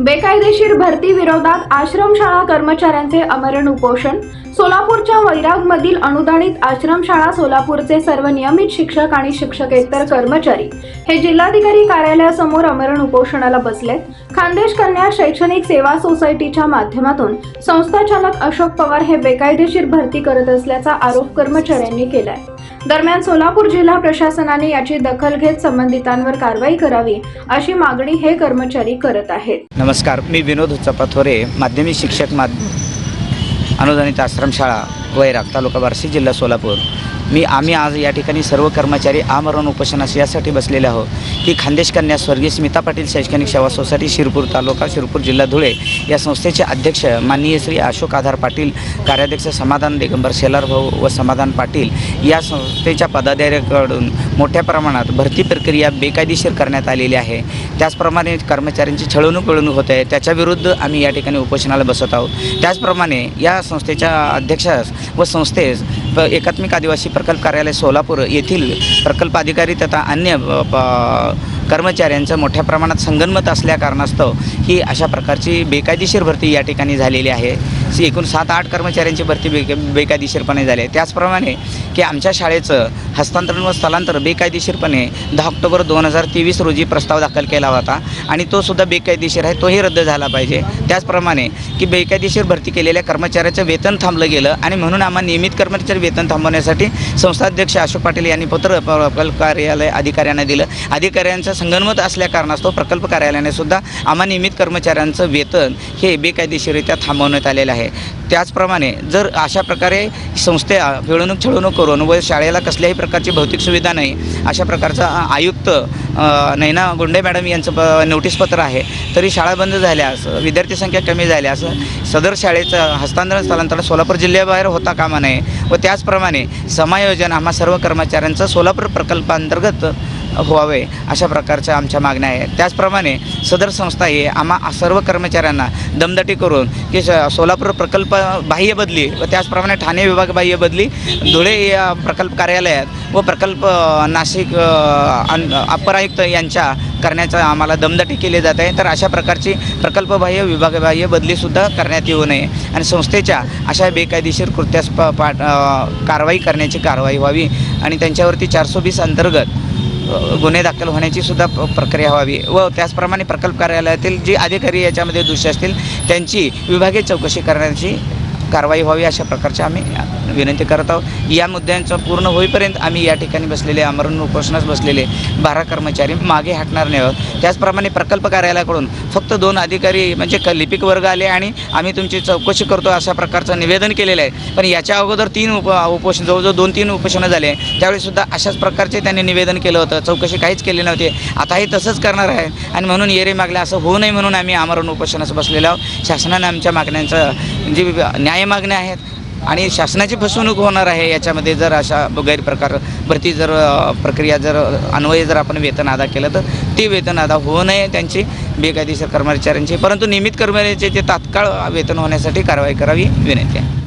बेकायदेशीर भरती विरोधात आश्रमशाळा कर्मचाऱ्यांचे आमरण उपोषण। सोलापूरच्या वैरागमधील अनुदानित आश्रमशाळा सोलापूरचे सर्व नियमित शिक्षक आणि शिक्षकेतर कर्मचारी हे जिल्हाधिकारी कार्यालयासमोर आमरण उपोषणाला बसलेत। खानदेश कन्या शैक्षणिक सेवा सोसायटीच्या माध्यमातून संस्थाचालक अशोक पवार हे बेकायदेशीर भरती करत असल्याचा आरोप कर्मचाऱ्यांनी केलाय। दरम्यान सोलापूर जिल्हा प्रशासनाने याची दखल घेत संबंधितांवर कारवाई करावी अशी मागणी हे कर्मचारी करत आहेत। नमस्कार, मी विनोद चपाथोरे, माध्यमिक शिक्षक अनुदानित आश्रमशाळा वैराग, तालुका बार्शी, जिल्हा सोलापूर। आम्ही आज या ठिकाणी सर्व कर्मचारी आमरण उपोषणास यासाठी बसलेले आहोत की खानदेश कन्या स्वर्गीय स्मिता पाटील शैक्षणिक सेवा सोसायटी शिरपूर तालुका शिरपूर जिल्हा धुळे या संस्थेचे अध्यक्ष माननीय श्री अशोक आधार पाटील, कार्याध्यक्ष समाधान दिगंबर शेलार भाऊ व समाधान पाटील या संस्थेच्या पदाधिकाऱ्यांकडून मोठ्या प्रमाणात भरती प्रक्रिया बेकायदेशीर करण्यात आलेली आहे। त्याचप्रमाणे कर्मचाऱ्यांची छळवणूक होत आहे, त्याच्याविरुद्ध आम्ही या ठिकाणी उपोषणाला बसत आहोत। त्याचप्रमाणे या संस्थेच्या अध्यक्षास व संस्थेस एकात्मिक आदिवासी प्रकल्प कार्यालय सोलापूर येथील प्रकल्प अधिकारी तथा अन्य कर्मचाऱ्यांचं मोठ्या प्रमाणात संगनमत असल्या कारणास्तव ही अशा प्रकारची बेकायदेशीर भरती या ठिकाणी झालेली आहे। एकूण 7-8 कर्मचाऱ्यांची भरती बेकायदेशीरपणे झाली आहे। त्याचप्रमाणे की आमच्या शाळेचं हस्तांतरण व स्थलांतर बेकायदेशीरपणे 10 ऑक्टोबर 2023 रोजी प्रस्ताव दाखल केला होता आणि तो सुद्धा बेकायदेशीर आहे, तोही रद्द झाला पाहिजे। त्याचप्रमाणे की बेकायदेशीर भरती केलेल्या कर्मचाऱ्याचं वेतन थांबलं गेलं आणि म्हणून आम्हाला नियमित कर्मचारी वेतन थांबवण्यासाठी संस्थाध्यक्ष अशोक पाटील यांनी पत्र प्रकल्प कार्यालय अधिकाऱ्यांना दिलं। अधिकाऱ्यांचं संगनमत असल्या कारणास्तव प्रकल्प कार्यालयाने सुद्धा आम्हा नियमित कर्मचाऱ्यांचं वेतन हे बेकायदेशीररित्या थांबवण्यात आलेलं आहे। त्याचप्रमाणे जर अशा प्रकारे संस्था छळवणूक करून व शाळेला कसल्याही प्रकारची भौतिक सुविधा नाही अशा प्रकारचा आयुक्त नैना गुंडे मॅडम यांचं नोटीस पत्र आहे, तरी शाळा बंद झाल्यास, विद्यार्थी संख्या कमी झाल्यास सदर शाळेचं हस्तांतरण स्थलांतरण सोलापूर जिल्ह्याबाहेर होता कामा नये व त्याचप्रमाणे समायोजन आम्हा सर्व कर्मचाऱ्यांचं सोलापूर प्रकल्पांतर्गत व्हावे अशा प्रकारच्या आमच्या मागण्या आहेत। त्याचप्रमाणे सदर संस्था ही आम्हा सर्व कर्मचाऱ्यांना दमदाटी करून की सोलापूर प्रकल्प बाह्य बदली व त्याचप्रमाणे ठाणे विभाग बाह्य बदली धुळे या प्रकल्प कार्यालयात व प्रकल्प नाशिक अपर आयुक्त यांच्या करण्याचा आम्हाला दमदाटी केली जात आहे। तर अशा प्रकारची प्रकल्प बाह्य विभाग बाह्य बदलीसुद्धा करण्यात येऊ नये आणि संस्थेच्या अशा बेकायदेशीर कृत्यास कारवाई करण्याची कारवाई व्हावी आणि त्यांच्यावरती 420 अंतर्गत गुन्हे दाखल होण्याची सुद्धा प्रक्रिया व्हावी व त्याचप्रमाणे प्रकल्प कार्यालयातील जे अधिकारी याच्यामध्ये दोषी असतील त्यांची विभागीय चौकशी करण्याची कारवाई व्हावी अशा प्रकारची आम्ही विनंती करत आहोत। या मुद्द्यांचं पूर्ण होईपर्यंत आम्ही या ठिकाणी बसलेले आमरण उपोषणास बसलेले 12 कर्मचारी मागे हटणार नाही आहोत। त्याचप्रमाणे प्रकल्प कार्यालयाकडून फक्त 2 अधिकारी म्हणजे लिपिक वर्ग आले आणि आम्ही तुमची चौकशी करतो अशा प्रकारचं निवेदन केलेलं आहे, पण याच्या अगोदर 3 उपोषण जवळजवळ 2-3 उपोषणं झाले, त्यावेळीसुद्धा अशाच प्रकारचे त्यांनी निवेदन केलं होतं, चौकशी काहीच केली नव्हती। आताही तसंच करणार आहे आणि म्हणून येरे मागले असं होऊ नये म्हणून आम्ही आमरण उपोषणास बसलेलो आहोत। शासनाने आमच्या मागण्यांचं जे न्याय मागण्या आहेत आणि शासनाची फसवणूक होणार आहे याच्यामध्ये जर अशा गैरप्रकार भरती जर प्रक्रिया जर अन्वये जर आपण वेतन अदा केलं तर ते वेतन अदा होऊ नये त्यांची बेकायदेशीर कर्मचाऱ्यांची, परंतु नियमित कर्मचाऱ्यांचे ते तात्काळ वेतन होण्यासाठी कारवाई करावी विनंती आहे।